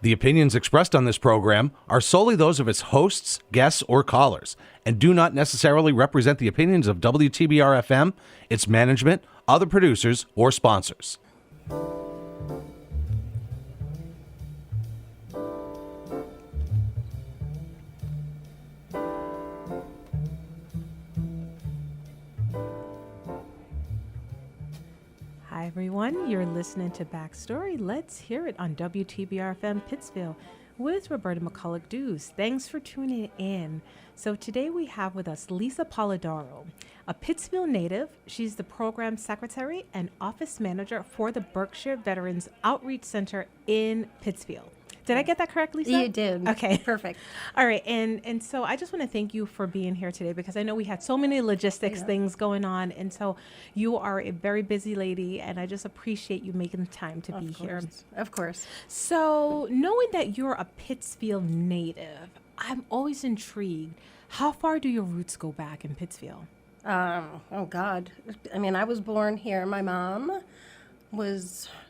The opinions expressed on this program are solely those of its hosts, guests, or callers, and do not necessarily represent the opinions of WTBR-FM, its management, other producers, or sponsors. Hi, everyone. You're listening to Backstory. Let's hear it on WTBR-FM Pittsfield with Roberta McCulloch-Dews. Thanks for tuning in. So today we have with us Lisa Polidoro, a Pittsfield native. She's the program secretary and office manager for the Berkshire Veterans Outreach Center in Pittsfield. Did I get that correct, Lisa? You did. Okay. Perfect. All right. And so I just want to thank you for being here today because I know we had so many logistics things going on. And so you are a very busy lady, and I just appreciate you making the time to be here. Of course. So knowing that you're a Pittsfield native, I'm always intrigued. How far do your roots go back in Pittsfield? Oh, God. I mean, I was born here. My mom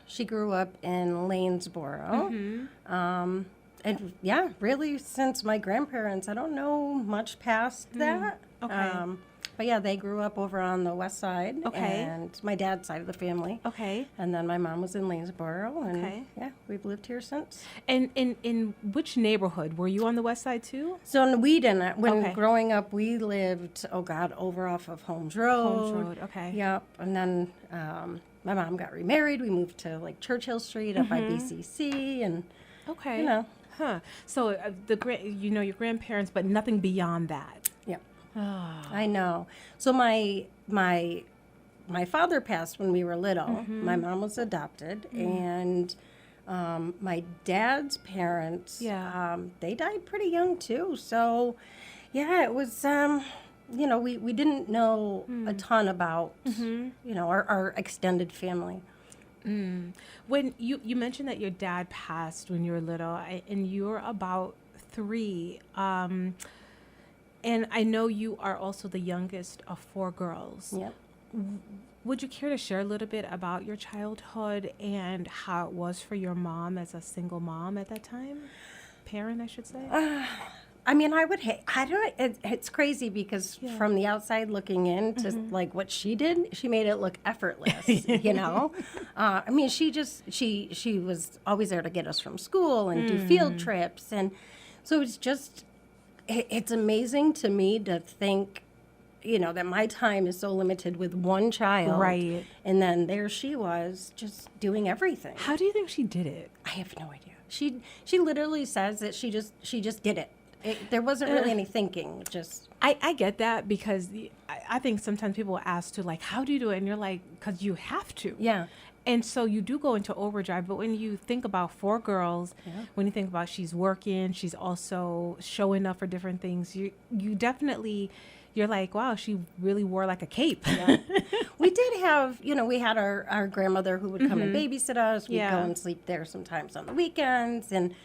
she grew up in Lanesboro. And yeah, really since my grandparents, I don't know much past that. Okay. But yeah, they grew up over on the west side. Okay. And my dad's side of the family. Okay. And then my mom was in Lanesboro. And Okay. yeah, we've lived here since. And in which neighborhood? Were you on the west side too? So in Whedon, when Okay. growing up, we lived, over off of Holmes Road. Holmes Road, okay. Yep. And then my mom got remarried. We moved to like Churchill Street up by BCC, and Okay. you know, So your grandparents, but nothing beyond that. yeah, Ah. I know. So my father passed when we were little. My mom was adopted, and my dad's parents, Yeah. they died pretty young too. So yeah, it was. We didn't know a ton about, our extended family. When you mentioned that your dad passed when you were little, and you're about 3, and I know you are also the youngest of 4 girls. Yep. Would you care to share a little bit about your childhood and how it was for your mom as a single mom at that time? Parent, I should say. I mean, it's crazy because from the outside looking in to like what she did, she made it look effortless, I mean, she was always there to get us from school and do field trips. And so it's amazing to me to think, that my time is so limited with one child. Right. And then there she was just doing everything. How do you think she did it? I have no idea. She literally says that she just did it. There wasn't really any thinking, just... I get that because I think sometimes people ask to like, how do you do it? And you're like, because you have to. Yeah. And so you do go into overdrive. But when you think about 4 girls, when you think about she's working, she's also showing up for different things, you definitely, you're like, wow, she really wore like a cape. Yeah. We did have, we had our grandmother who would come and babysit us. We'd go and sleep there sometimes on the weekends. And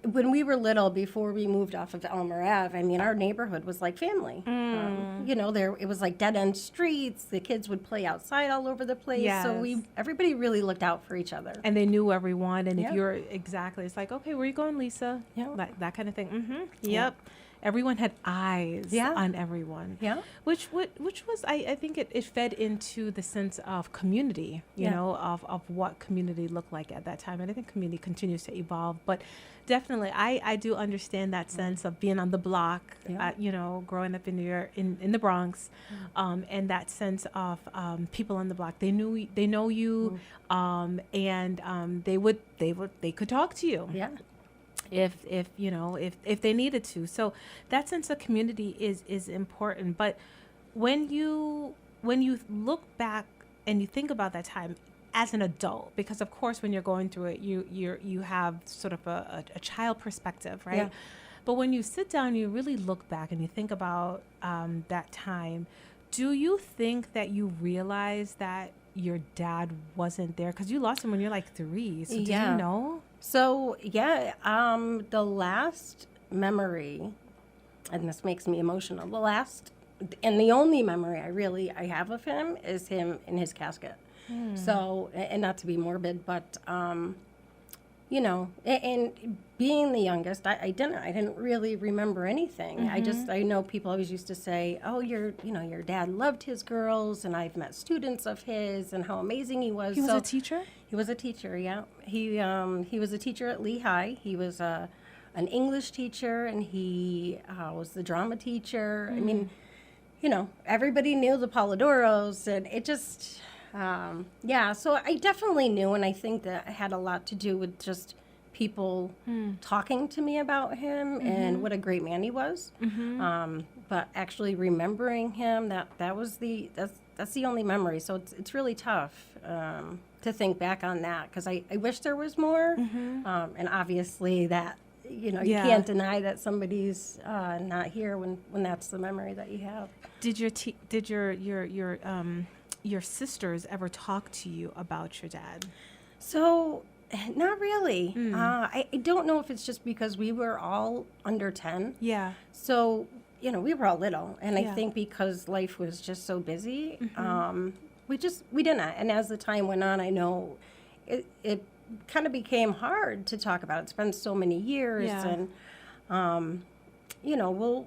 when we were little, before we moved off of Elmer Ave, I mean, our neighborhood was like family. It was like dead-end streets. The kids would play outside all over the place. Yes. So everybody really looked out for each other. And they knew everyone. And if Yeah. you're it's like, okay, where are you going, Lisa? Yeah. Like that kind of thing. Yeah. Yep. Everyone had eyes Yeah. on everyone. Yeah. Which was, I think it fed into the sense of community, of what community looked like at that time. And I think community continues to evolve. But definitely, I do understand that sense of being on the block, growing up in the Bronx, and that sense of people on the block. They know you, and they could talk to you. Yeah. If they needed to. So that sense of community is important. But when you look back and you think about that time as an adult, because of course when you're going through it, you have sort of a child perspective, right? Yeah. But when you sit down, you really look back and you think about that time. Do you think that you realize that your dad wasn't there? Because you lost him when you're like 3. So did you know? So, the last memory, and this makes me emotional, and the only memory I have of him is him in his casket. So, and not to be morbid, but you know, and being the youngest, I didn't really remember anything. I know people always used to say, oh, your dad loved his girls, and I've met students of his and how amazing he was. He was a teacher? He was a teacher, yeah. He was a teacher at Lehigh. He was an English teacher, and he was the drama teacher. I mean, you know, everybody knew the Polidoros, and it just, so I definitely knew, and I think that had a lot to do with just people talking to me about him and what a great man he was. But actually remembering him, that's the only memory. So it's really tough to think back on that, because I wish there was more. And obviously that, you know, you can't deny that somebody's not here when that's the memory that you have. Did your sisters ever talk to you about your dad? So, not really. I don't know if it's just because we were all under 10. Yeah. So, you know, we were all little. And I think because life was just so busy, we didn't. And as the time went on, I know it kind of became hard to talk about. It's been so many years. And, you know,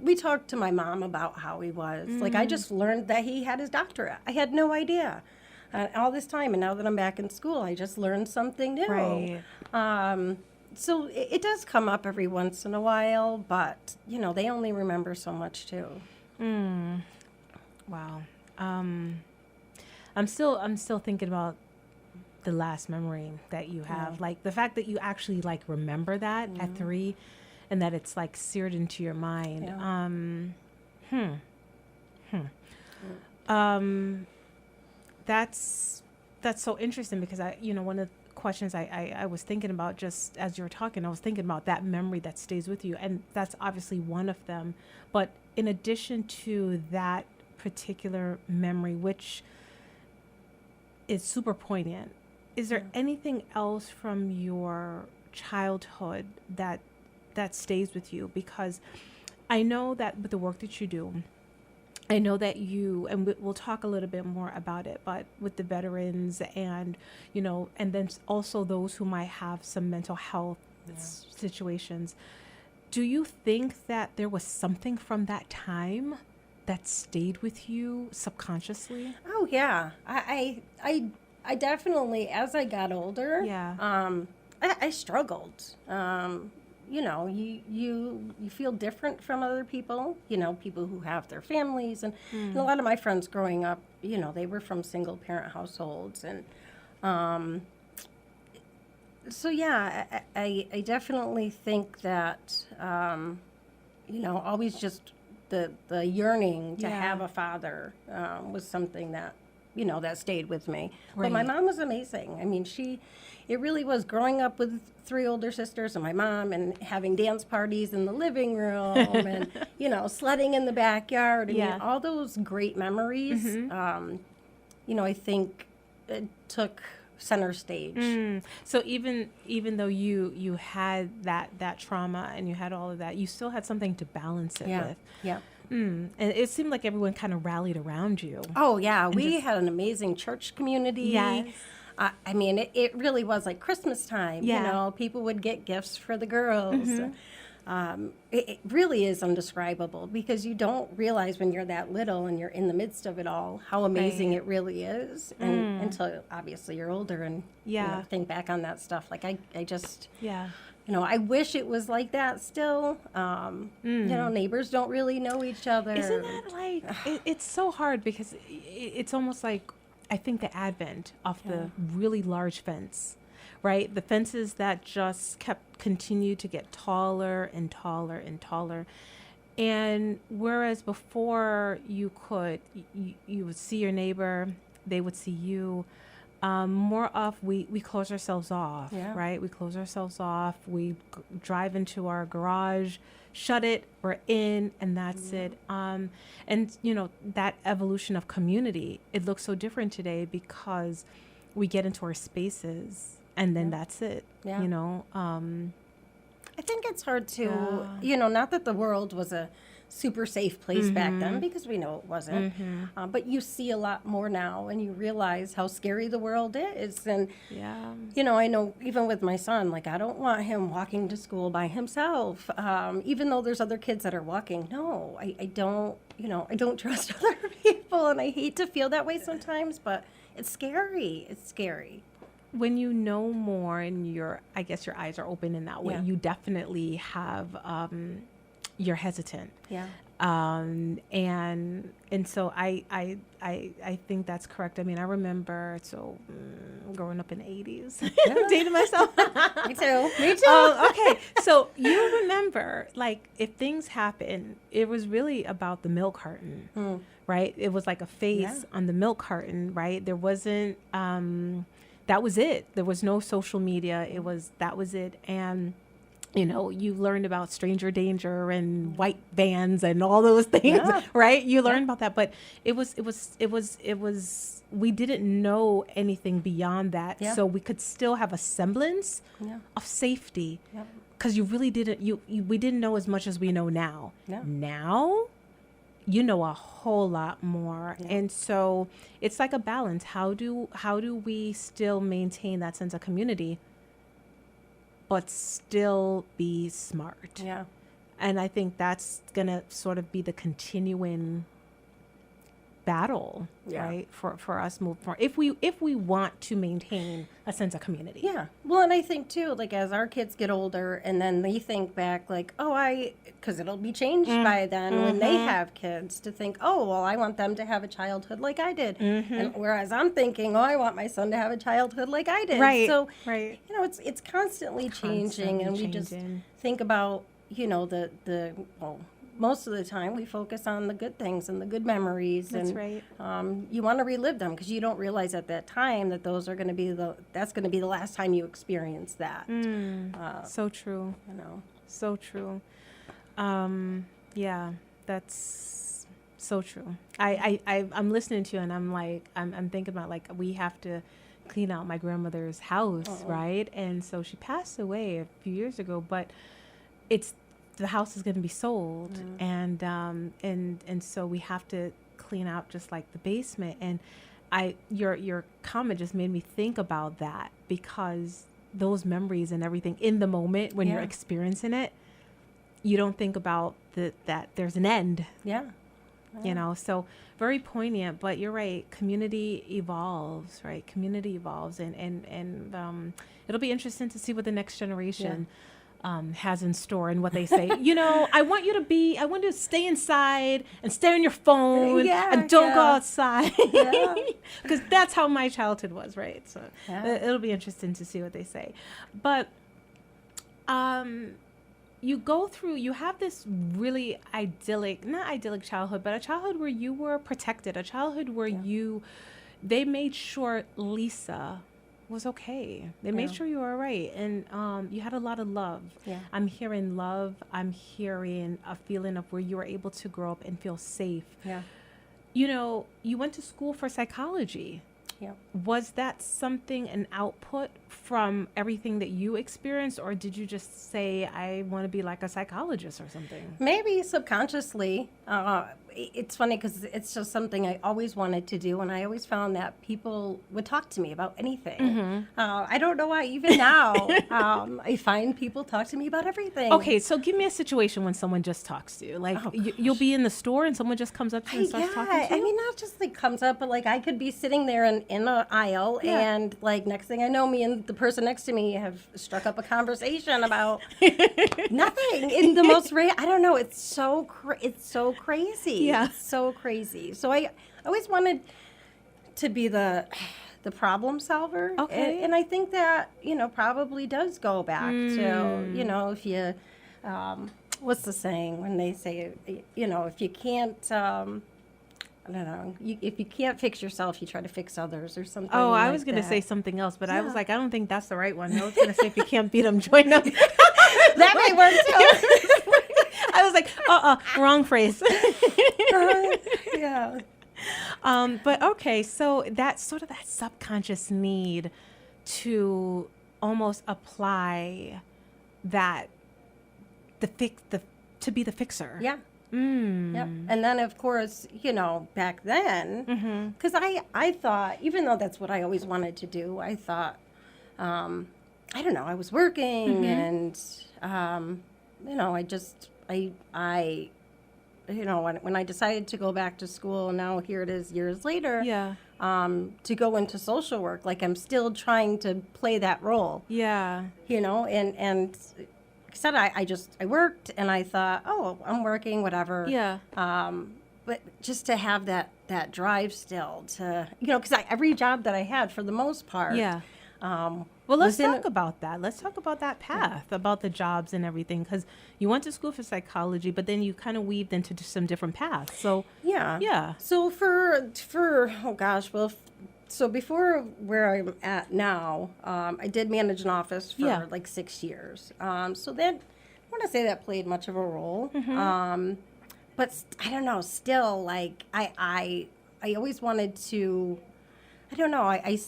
we talked to my mom about how he was. Like, I just learned that he had his doctorate. I had no idea. All this time, and now that I'm back in school, I just learned something new. Right. So it does come up every once in a while, but, you know, they only remember so much, too. Wow. I'm still thinking about the last memory that you have. Like, the fact that you actually, like, remember that at 3, and that it's, like, seared into your mind. That's so interesting, because one of the questions I was thinking about just as you were talking, I was thinking about that memory that stays with you, and that's obviously one of them. But in addition to that particular memory, which is super poignant, is there anything else from your childhood that stays with you? Because I know that with the work that you do, I know that you, and we'll talk a little bit more about it, but with the veterans and, you know, and then also those who might have some mental health situations, do you think that there was something from that time that stayed with you subconsciously? Oh, yeah. I definitely, as I got older, I struggled. You know, you feel different from other people, you know, people who have their families. And a lot of my friends growing up, you know, they were from single parent households. And so, yeah, I definitely think that, you know, always just the yearning to have a father was something that, you know, that stayed with me. But my mom was amazing. I mean, it really was growing up with 3 older sisters and my mom, and having dance parties in the living room and, you know, sledding in the backyard. I mean, all those great memories, you know, I think it took center stage. So even though you had that trauma and you had all of that, you still had something to balance it with. Yeah. And it seemed like everyone kind of rallied around you. Oh, yeah. We had an amazing church community. Yes. I mean, it really was like Christmas time. You know, people would get gifts for the girls. It really is indescribable, because you don't realize when you're that little and you're in the midst of it all how amazing it really is, and until obviously you're older and you know, think back on that stuff. Like I just you know, I wish it was like that still. You know, neighbors don't really know each other. Isn't that like it's so hard, because it's almost like, I think, the advent of the really large fence, right? The fences that just continue to get taller and taller and taller. And whereas before you would see your neighbor, they would see you, more of we close ourselves off, right? We close ourselves off. We drive into our garage, shut it, we're in, and that's it. And, you know, that evolution of community, it looks so different today, because we get into our spaces and then that's it, you know. I think it's hard to, you know, not that the world was a super safe place back then, because we know it wasn't. But you see a lot more now, and you realize how scary the world is. And, you know, I know even with my son, like, I don't want him walking to school by himself, even though there's other kids that are walking. No, I don't, you know, I don't trust other people, and I hate to feel that way sometimes, but it's scary. It's scary. When you know more and I guess your eyes are open in that way, you definitely have, you're hesitant. Yeah. And so I think that's correct. I mean, I remember, growing up in the 80s, dating myself. Me too. Okay. So you remember, like, if things happen, it was really about the milk carton, right? It was like a face on the milk carton, right? There wasn't, that was it. There was no social media. That was it. And, you know, you learned about stranger danger and white vans and all those things, right? You learned about that, but it was, we didn't know anything beyond that. Yeah. So we could still have a semblance of safety, because you really didn't, we didn't know as much as we know now. Yeah. Now, you know a whole lot more. Yeah. And so it's like a balance. How do we still maintain that sense of community, but still be smart? Yeah. And I think that's going to sort of be the continuing battle, right? For us moving forward. If we want to maintain a sense of community. Yeah. Well, and I think too, like, as our kids get older and then they think back, like, because it'll be changed by then when they have kids, to think, oh, well, I want them to have a childhood like I did. And whereas I'm thinking, I want my son to have a childhood like I did. Right. So, you know, it's constantly changing, and we just think about, you know, most of the time we focus on the good things and the good memories. That's and right. You want to relive them, because you don't realize at that time that that's going to be the last time you experience that. So true. You know, so true. Yeah, that's so true. I'm listening to you, and I'm like, I'm thinking about, like, we have to clean out my grandmother's house, right? And so she passed away a few years ago, but the house is going to be sold, and so we have to clean out just like the basement. And your comment just made me think about that, because those memories and everything in the moment when you're experiencing it, you don't think about that there's an end. Yeah. You know, so very poignant. But you're right. Community evolves, right? Community evolves, and it'll be interesting to see what the next generation has in store and what they say. You know, I want you to stay inside and stay on your phone and don't go outside. Because that's how my childhood was, right? So it'll be interesting to see what they say. But you have this really not idyllic childhood, but a childhood where you were protected, a childhood where they made sure Lisa was okay. They made sure you were all right. And you had a lot of love. Yeah. I'm hearing love. I'm hearing a feeling of where you were able to grow up and feel safe. Yeah. You know, you went to school for psychology. Yeah. Was that an output from everything that you experienced, or did you just say, I want to be like a psychologist or something? Maybe subconsciously. It's funny because it's just something I always wanted to do, and I always found that people would talk to me about anything. I don't know why, even now, I find people talk to me about everything. Okay, so give me a situation when someone just talks to you. Like, you'll be in the store and someone just comes up to you and starts talking to you? I mean, not just like comes up, but like I could be sitting there in an aisle, and like next thing I know, me and the person next to me have struck up a conversation about nothing in the most I don't know. It's so crazy. Yeah. It's so crazy. So I always wanted to be the problem solver. Okay. And I think that, you know, probably does go back to, you know, if you, what's the saying when they say, you know, if you can't, I don't know, if you can't fix yourself, you try to fix others or something. Oh, I was going to say something else, but I was like, I don't think that's the right one. I was going to say, if you can't beat them, join them. That may work too. I was like, wrong phrase. Yeah. But okay, so that's sort of that subconscious need to almost apply that to be the fixer. Yeah. Yep. And then, of course, back then, because I thought, even though that's what I always wanted to do, I thought, I don't know, I was working and, when I decided to go back to school, now here it is years later, to go into social work, like I'm still trying to play that role. Yeah. And said I worked and I thought, oh, I'm working, whatever. Yeah. But just to have that drive still to, because every job that I had for the most part. Yeah. Well, let's talk about that. Let's talk about that path, about the jobs and everything, because you went to school for psychology, but then you kind of weaved into some different paths. So yeah. So so before where I'm at now, I did manage an office for like 6 years. So that, I want to say that played much of a role. But I don't know, still, like, I always wanted to, I don't know, I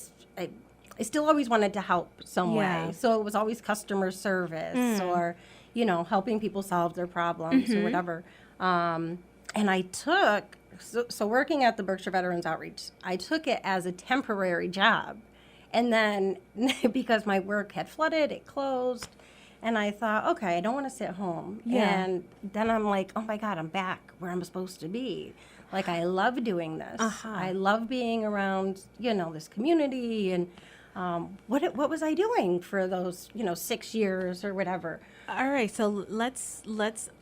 still always wanted to help some way. So it was always customer service or, helping people solve their problems or whatever. And I took, so working at the Berkshire Veterans Outreach, I took it as a temporary job. And then because my work had flooded, it closed. And I thought, okay, I don't want to sit home. And then I'm like, oh my God, I'm back where I'm supposed to be. Like, I love doing this. I love being around, this community. And what was I doing for those, 6 years or whatever? All right, so let's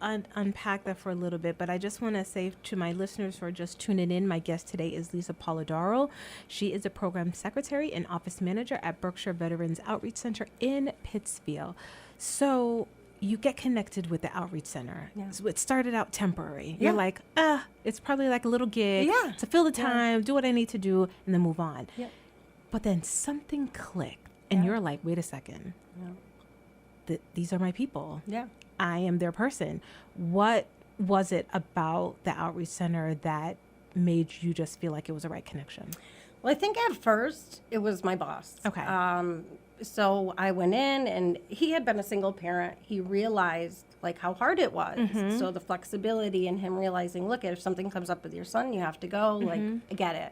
unpack that for a little bit, but I just want to say to my listeners who are just tuning in, my guest today is Lisa Polidoro. She is a program secretary and office manager at Berkshire Veterans Outreach Center in Pittsfield. So you get connected with the Outreach Center. So it started out temporary. You're like, it's probably like a little gig to fill the time, do what I need to do, and then move on. But then something clicked, and you're like, wait a second. These are my people. I am their person. What was it about the Outreach Center that made you just feel like it was the right connection? Well, I think at first it was my boss. Okay. So I went in, and he had been a single parent. He realized like how hard it was. So the flexibility in him realizing, look, if something comes up with your son, you have to go. Like, I get it.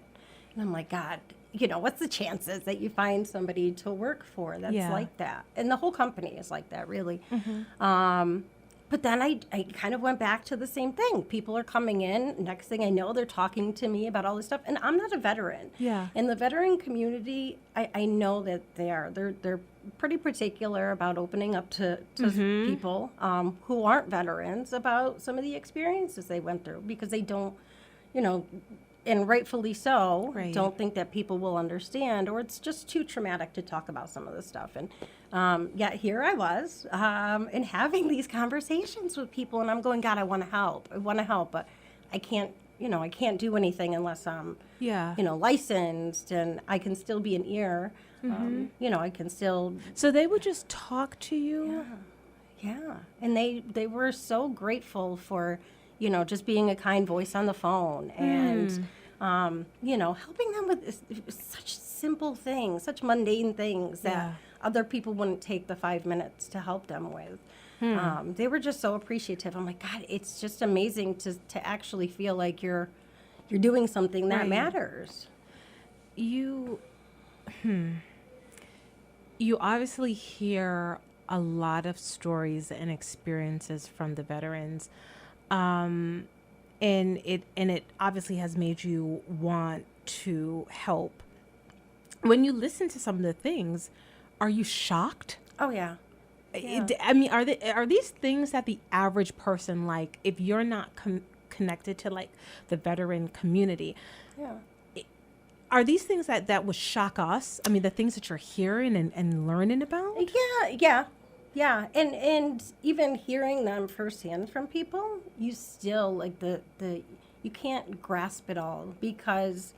And I'm like, God, what's the chances that you find somebody to work for that's like that? And the whole company is like that, really. But then I kind of went back to the same thing. People are coming in. Next thing I know, they're talking to me about all this stuff. And I'm not a veteran. In the veteran community, I know that they're pretty particular about opening up to people who aren't veterans about some of the experiences they went through, because they don't, and rightfully so, don't think that people will understand, or it's just too traumatic to talk about some of this stuff. And yet here I was, and having these conversations with people, and I'm going, God, I want to help, but I can't, I can't do anything unless I'm, licensed, and I can still be an ear, I can still. So they would just talk to you? Yeah. And they were so grateful for, just being a kind voice on the phone and, helping them with such simple things, such mundane things that other people wouldn't take the 5 minutes to help them with. They were just so appreciative. I'm like, God, it's just amazing to actually feel like you're doing something that matters. You obviously hear a lot of stories and experiences from the veterans. And it obviously has made you want to help. When you listen to some of the things, are you shocked? Oh yeah. I mean, are these things that the average person, like, if you're not connected to like the veteran community, are these things that would shock us? I mean, the things that you're hearing and learning about? Yeah, and even hearing them firsthand from people, you still like you can't grasp it all, because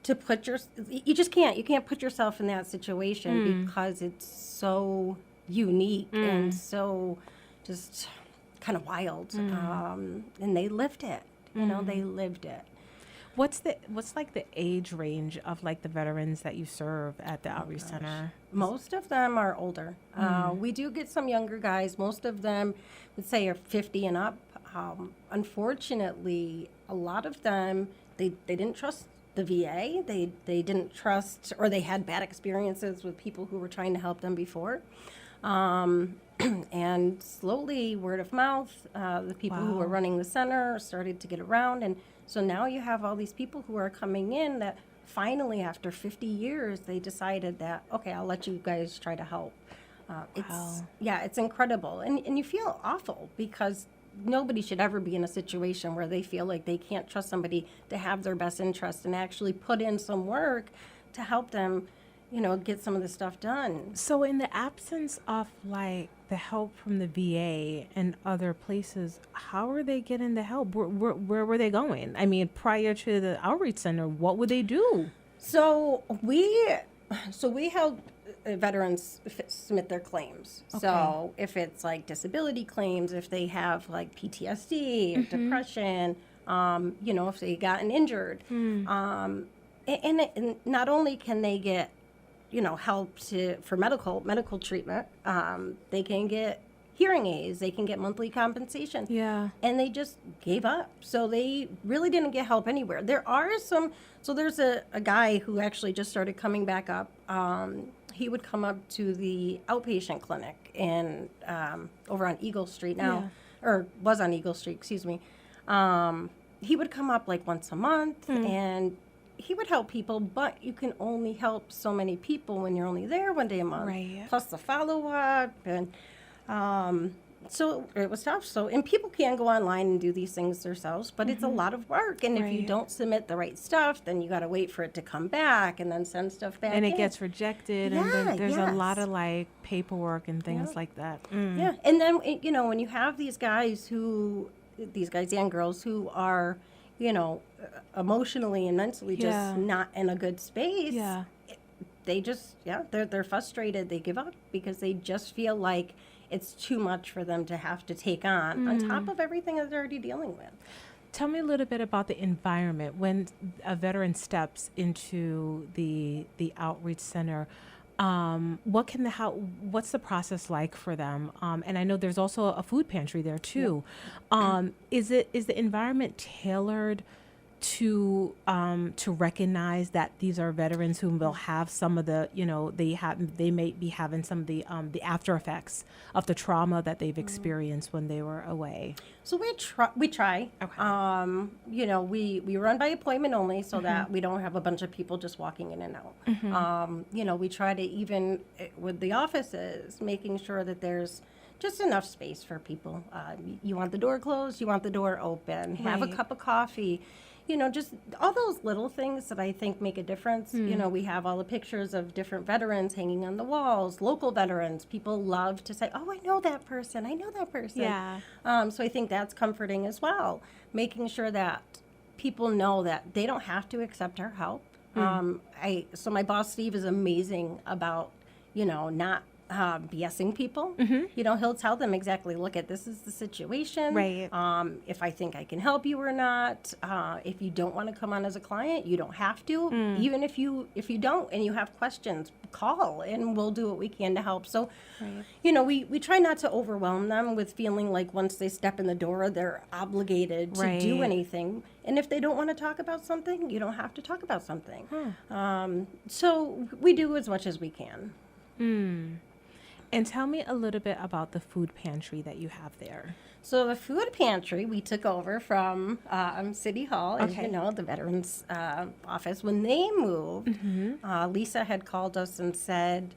you just can't. You can't put yourself in that situation because it's so unique and so just kind of wild. And they lived it. They lived it. What's like the age range of like the veterans that you serve at the Outreach Center? Most of them are older. We do get some younger guys. Most of them, let's say, are 50 and up. unfortunately, a lot of them, they didn't trust the VA. They didn't trust, or they had bad experiences with people who were trying to help them before. And slowly, word of mouth, the people who were running the center started to get around. And so now you have all these people who are coming in that finally, after 50 years, they decided that, okay, I'll let you guys try to help. It's incredible. And you feel awful because nobody should ever be in a situation where they feel like they can't trust somebody to have their best interest and actually put in some work to help them, get some of the stuff done. So in the absence of like the help from the VA and other places, how are they getting the help? Where were they going? I mean, prior to the outreach center, what would they do? So we help veterans submit their claims. Okay. So if it's like disability claims, if they have like PTSD, depression, if they gotten injured, and not only can they get help for medical treatment, they can get hearing aids, they can get monthly compensation. Yeah. And they just gave up. So they really didn't get help anywhere. There's a guy who actually just started coming back up. He would come up to the outpatient clinic in over on Eagle Street now, or was on Eagle Street, excuse me. He would come up like once a month, and he would help people, but you can only help so many people when you're only there one day a month. Right. Plus the follow-up, and so it was tough. And people can go online and do these things themselves, but it's a lot of work. And if you don't submit the right stuff, then you got to wait for it to come back and then send stuff back. And it gets rejected, and then there's a lot of like paperwork and things like that. Yeah, and then when you have these guys and girls who are, emotionally and mentally just not in a good space. Yeah. They just, they're frustrated. They give up because they just feel like it's too much for them to have to take on top of everything that they're already dealing with. Tell me a little bit about the environment when a veteran steps into the outreach center. What's the process like for them? And I know there's also a food pantry there too. Is the environment tailored to recognize that these are veterans who will have some of the, they may be having some of the after effects of the trauma that they've experienced when they were away? So we try. Okay. We run by appointment only so that we don't have a bunch of people just walking in and out. We try to, even with the offices, making sure that there's just enough space for people. You want the door closed, you want the door open, have a cup of coffee. Just all those little things that I think make a difference. We have all the pictures of different veterans hanging on the walls, local veterans. People love to say, oh, I know that person. Yeah. So I think that's comforting as well, making sure that people know that they don't have to accept our help. So my boss, Steve, is amazing about, not BSing people. He'll tell them exactly, this is the situation. Right. If I think I can help you or not. If you don't want to come on as a client, you don't have to. Even if you don't and you have questions, call and we'll do what we can to help. So, we try not to overwhelm them with feeling like once they step in the door, they're obligated to do anything. And if they don't want to talk about something, you don't have to talk about something. So we do as much as we can. And tell me a little bit about the food pantry that you have there. So the food pantry we took over from City Hall, as the Veterans Office. When they moved, Lisa had called us and said,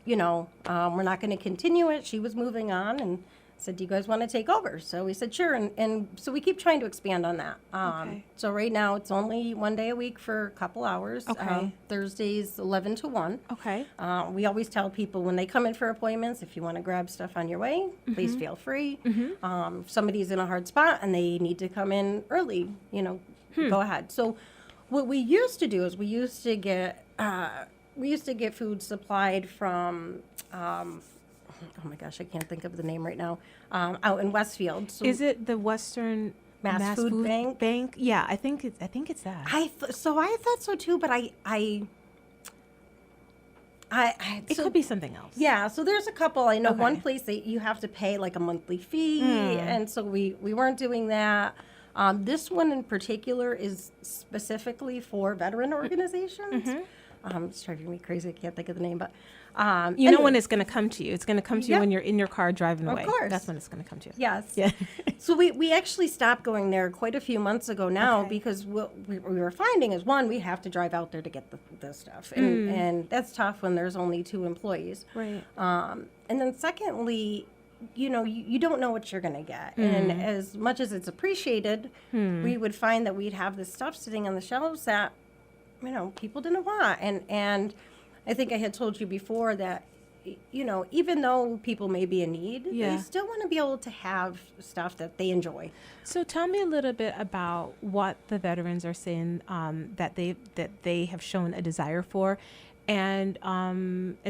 we're not going to continue it. She was moving on and said, do you guys want to take over? So we said, sure. And so we keep trying to expand on that. So right now it's only one day a week for a couple hours. Thursdays, 11 to 1. We always tell people when they come in for appointments, if you want to grab stuff on your way, please feel free. If somebody's in a hard spot and they need to come in early, go ahead. So what we used to do is we used to get food supplied from oh my gosh, I can't think of the name right now, out in Westfield. So is it the Western Mass Food Bank? Yeah, I think it's that. I thought so too, but I It could be something else. Yeah, so there's a couple. I know Okay. one place that you have to pay like a monthly fee, and so we weren't doing that. This one in particular is specifically for veteran organizations. It's driving me crazy. I can't think of the name, but You know when it's going to come to you. It's going to come to you Yeah. when you're in your car driving away. Of course. That's when it's going to come to you. Yes. Yeah. So we actually stopped going there quite a few months ago now Okay. because what we were finding is, one, we have to drive out there to get the stuff. And that's tough when there's only 2 employees. Right. And then secondly, you don't know what you're going to get. And as much as it's appreciated, we would find that we'd have this stuff sitting on the shelves that, people didn't want. And I think I had told you before that, even though people may be in need, Yeah. they still want to be able to have stuff that they enjoy. So tell me a little bit about what the veterans are saying that they have shown a desire for, and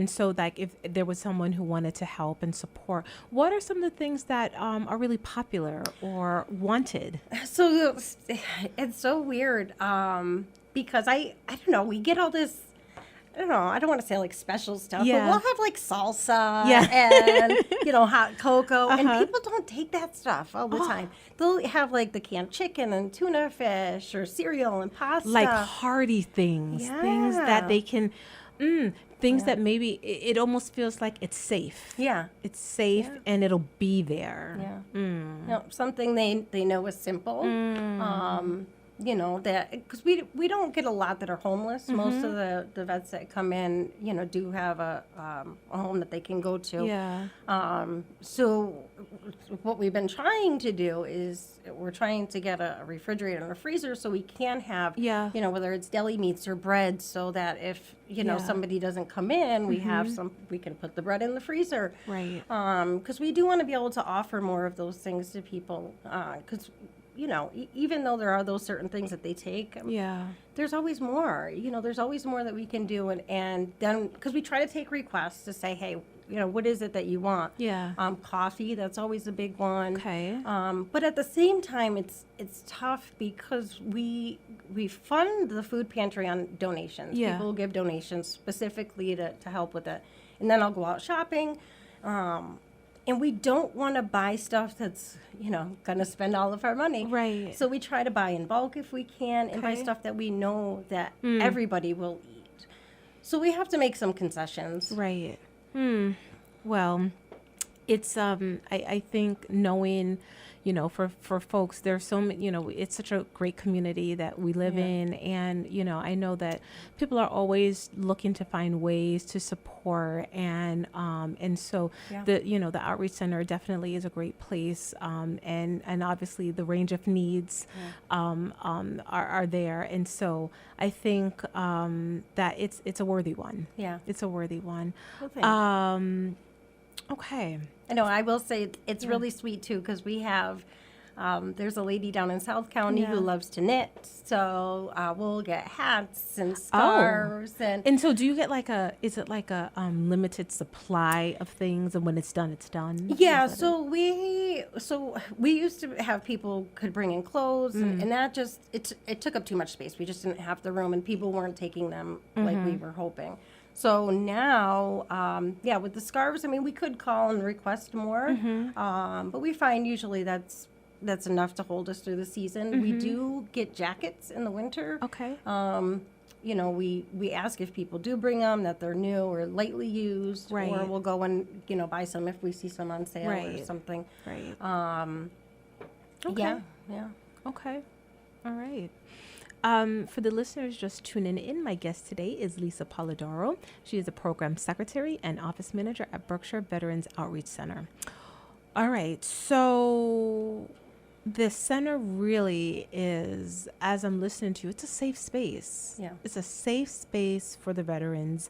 so like if there was someone who wanted to help and support, what are some of the things that are really popular or wanted? So it's so weird because I don't know, we get all this. I don't know. I don't want to say like special stuff, Yeah. but we'll have like salsa Yeah. and hot cocoa, and Uh-huh. people don't take that stuff all the time. They'll have like the canned chicken and tuna fish or cereal and pasta. Like hearty things, things that Yeah. they can, things that maybe it almost feels like it's safe. Yeah. It's safe Yeah. and it'll be there. Yeah. Something they know is simple. That because we don't get a lot that are homeless. Most of the vets that come in, do have a home that they can go to. Yeah. So what we've been trying to do is we're trying to get a refrigerator and a freezer so we can have, Yeah. whether it's deli meats or bread, so that if, Yeah. somebody doesn't come in, we have we can put the bread in the freezer. Right. Because we do want to be able to offer more of those things to people. Because, even though there are those certain things that they take, Yeah. there's always more. There's always more that we can do. And then, because we try to take requests to say, hey, what is it that you want? Yeah. Coffee, that's always a big one. Okay. But at the same time, it's tough because we fund the food pantry on donations. Yeah. People will give donations specifically to help with it. And then I'll go out shopping. And we don't want to buy stuff that's, going to spend all of our money. Right. So we try to buy in bulk if we can and buy Okay. stuff that we know that everybody will eat. So we have to make some concessions. Right. Well, it's I think knowing, for folks, there's so many, it's such a great community that we live in, and I know that people are always looking to find ways to support, and so the outreach center definitely is a great place, and obviously the range of needs are there, and so I think that it's a worthy one. Yeah. It's a worthy one. Well, thanks. Okay. I know. I will say it's really sweet too because we have. There's a lady down in South County who loves to knit, so we'll get hats and scarves And so do you get is it like a limited supply of things, and when it's done, it's done? Yeah, Is that so we used to have people could bring in clothes, and that just it took up too much space. We just didn't have the room, and people weren't taking them like we were hoping. So now, with the scarves, we could call and request more, but we find usually that's enough to hold us through the season. We do get jackets in the winter. Okay. We ask if people do bring them, that they're new or lightly used, Right. or we'll go and, buy some if we see some on sale or Right. something. Right. Yeah, yeah. Okay. All right. For the listeners just tuning in, my guest today is Lisa Polidoro. She is a program secretary and office manager at Berkshire Veterans Outreach Center. All right. So the center really is, as I'm listening to you, it's a safe space. Yeah. It's a safe space for the veterans.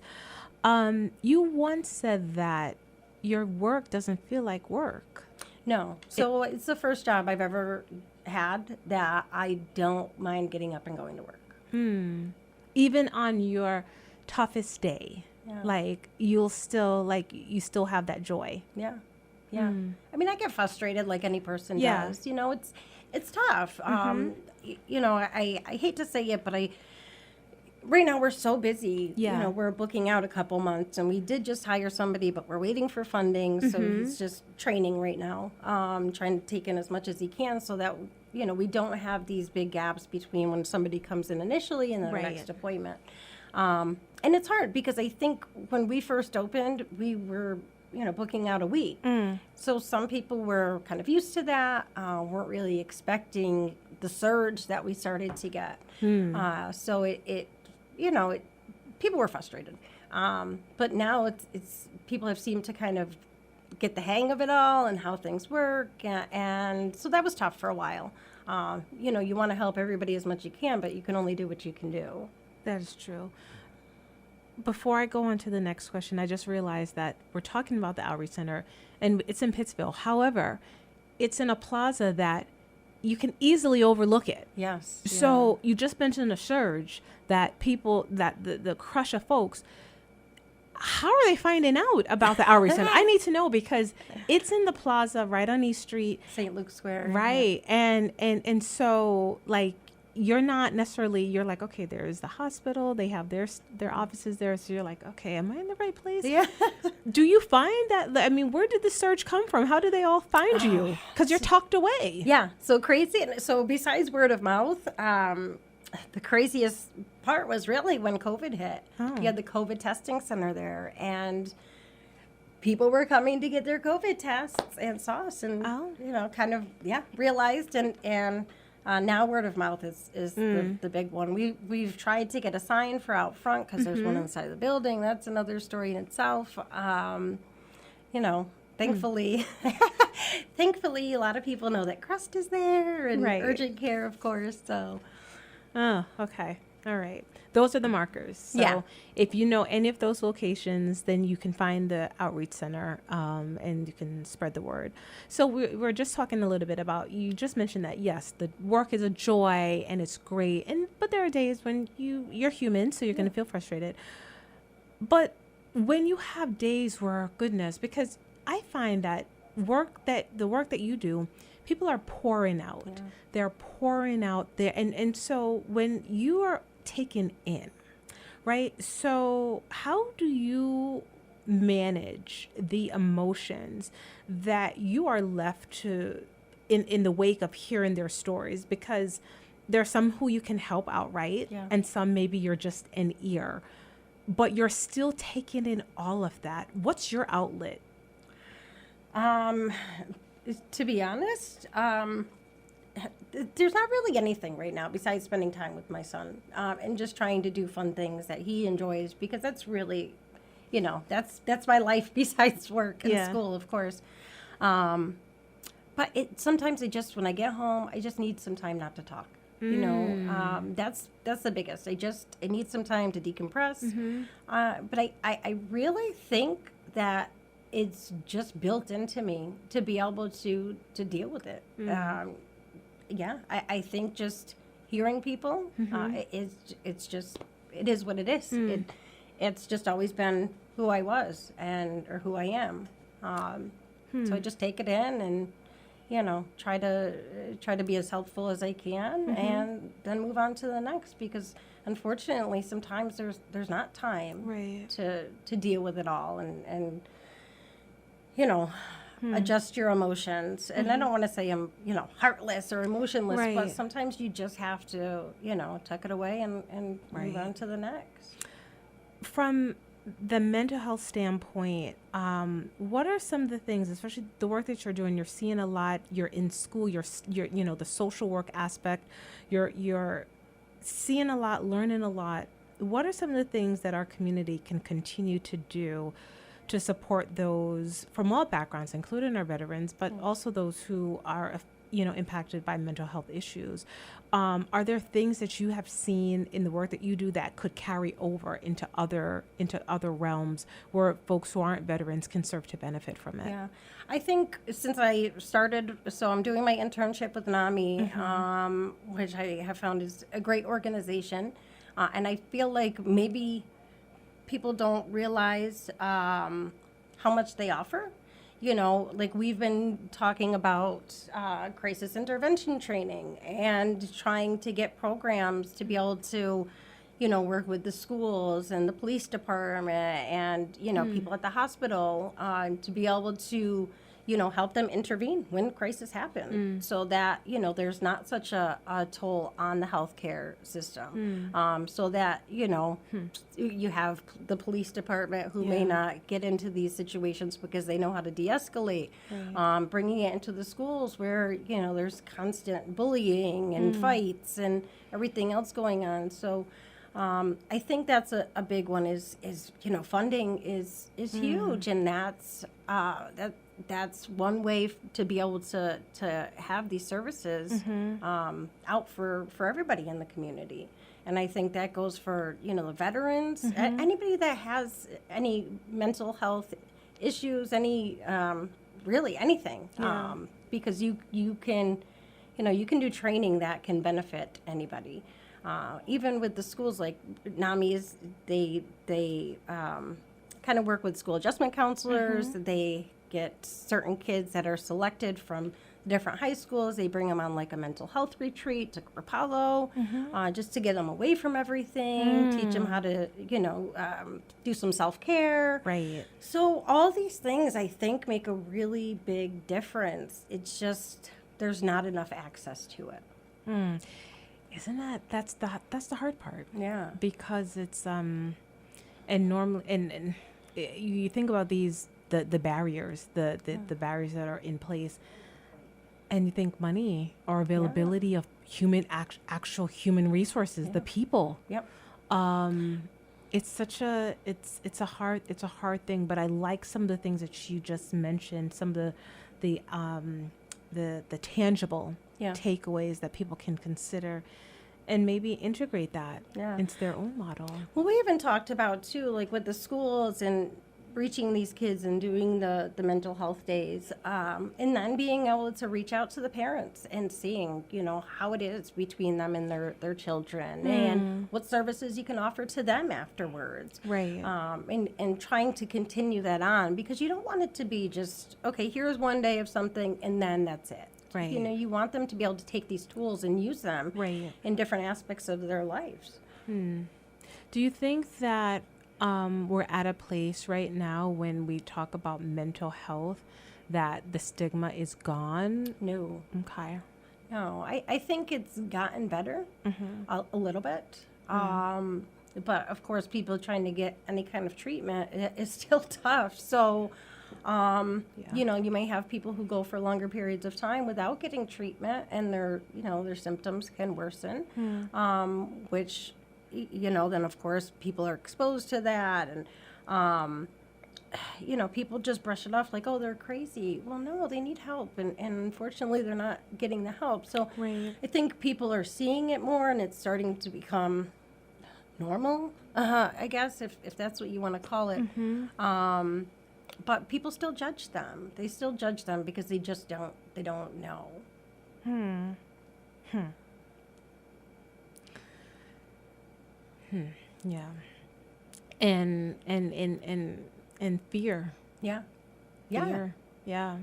You once said that your work doesn't feel like work. No. So it's the first job I've ever had that I don't mind getting up and going to work. Even on your toughest day, Yeah. you still have that joy. Yeah. Yeah. I get frustrated like any person Yeah. does. It's tough. I hate to say it, but right now we're so busy. Yeah. You know, we're booking out a couple months, and we did just hire somebody, but we're waiting for funding. So he's just training right now, trying to take in as much as he can so that, you know, we don't have these big gaps between when somebody comes in initially and then the next appointment. And it's hard because I think when we first opened, we were, you know, booking out a week. So some people were kind of used to that, weren't really expecting the surge that we started to get. So it you know, people were frustrated. But now it's people have seemed to kind of get the hang of it all and how things work. And so that was tough for a while. You know, you want to help everybody as much as you can, but you can only do what you can do. That is true. Before I go on to the next question, I just realized that we're talking about the Outreach Center, and it's in Pittsville. However, it's in a plaza that you can easily overlook it. Yes. So you just mentioned a surge that people, that the crush of folks, how are they finding out about the Outreach Center? I need to know because it's in the plaza right on East Street. St. Luke's Square. Right. And so, like, you're not necessarily, you're like, okay, there's the hospital, they have their offices there, so you're like, okay, am I in the right place? Yeah. Do you find that, I mean, where did the surge come from? How do they all find you? Because you're tucked away. Yeah, so crazy. And so besides word of mouth, the craziest part was really when COVID hit. You had the COVID testing center there, and people were coming to get their COVID tests and saw us and, you know, kind of, realized and now word of mouth is the big one. We've tried to get a sign for out front because there's one inside the building. That's another story in itself. You know, thankfully, thankfully, a lot of people know that Crust is there and urgent care, of course. So, oh, okay, all right. Those are the markers. So if you know any of those locations, then you can find the Outreach Center and you can spread the word. So we're just talking a little bit about, you just mentioned that, yes, the work is a joy and it's great. But there are days when you're human, so you're going to feel frustrated. But when you have days where, goodness, because I find that the work that you do, people are pouring out. Yeah. They're pouring out there. And so when you are taken in, right? So how do you manage the emotions that you are left to in the wake of hearing their stories? Because there are some who you can help outright, and some maybe you're just an ear, but you're still taking in all of that. What's your outlet? To be honest, there's not really anything right now besides spending time with my son and just trying to do fun things that he enjoys, because that's really, you know, that's my life besides work and school, of course. But sometimes when I get home, I just need some time not to talk. You know, that's the biggest. I need some time to decompress. But I really think that it's just built into me to be able to deal with it. I think just hearing people, it is what it is. It's just always been who I was or who I am. So I just take it in and, you know, try to be as helpful as I can, and then move on to the next, because unfortunately sometimes there's not time to deal with it all and you know, adjust your emotions. And I don't want to say I'm, you know, heartless or emotionless, but sometimes you just have to, you know, tuck it away and move on to the next. From the mental health standpoint, what are some of the things, especially the work that you're doing? You're seeing a lot. You're in school. You're you know, the social work aspect. You're seeing a lot, learning a lot. What are some of the things that our community can continue to do to support those from all backgrounds, including our veterans, but also those who are, you know, impacted by mental health issues? Are there things that you have seen in the work that you do that could carry over into other realms where folks who aren't veterans can serve to benefit from it? Yeah, I think since I started, so I'm doing my internship with NAMI, which I have found is a great organization, and I feel like maybe people don't realize how much they offer. You know, like we've been talking about crisis intervention training and trying to get programs to be able to, work with the schools and the police department and, people at the hospital to be able to, help them intervene when crisis happen so that, there's not such a toll on the healthcare system. So that, you have the police department who may not get into these situations because they know how to de-escalate, bringing it into the schools where, there's constant bullying and fights and everything else going on. So I think that's a big one is funding is huge, and that's one way to be able to have these services out for everybody in the community. And I think that goes for, the veterans, anybody that has any mental health issues, any, really anything, because you can do training that can benefit anybody. Even with the schools, like NAMI's, they kind of work with school adjustment counselors. They get certain kids that are selected from different high schools. They bring them on like a mental health retreat to Rapallo, just to get them away from everything, teach them how to, do some self-care. Right. So all these things, I think, make a really big difference. It's just there's not enough access to it. Isn't that's the hard part? Yeah. Because it's and normally and you think about these the barriers, the barriers that are in place, and you think money or availability of actual human resources, the people. Yep. It's such a it's a hard thing, but I like some of the things that you just mentioned, some of the tangible takeaways that people can consider and maybe integrate that into their own model. Well, we even talked about too, like with the schools and reaching these kids and doing the mental health days, and then being able to reach out to the parents and seeing, how it is between them and their children and what services you can offer to them afterwards. Right. And trying to continue that on, because you don't want it to be just, okay, here's one day of something and then that's it. Right. You want them to be able to take these tools and use them in different aspects of their lives. Do you think that we're at a place right now when we talk about mental health that the stigma is gone? No. Okay. No, I think it's gotten better a little bit. But of course, people trying to get any kind of treatment is still tough. So, you may have people who go for longer periods of time without getting treatment, and their symptoms can worsen, which, then of course people are exposed to that, and people just brush it off like, oh, they're crazy. Well, no, they need help, and unfortunately they're not getting the help. So I think people are seeing it more, and it's starting to become normal, I guess, if that's what you want to call it. But people still judge them. They still judge them because they just don't know. Yeah. And fear. Yeah. Fear. Yeah.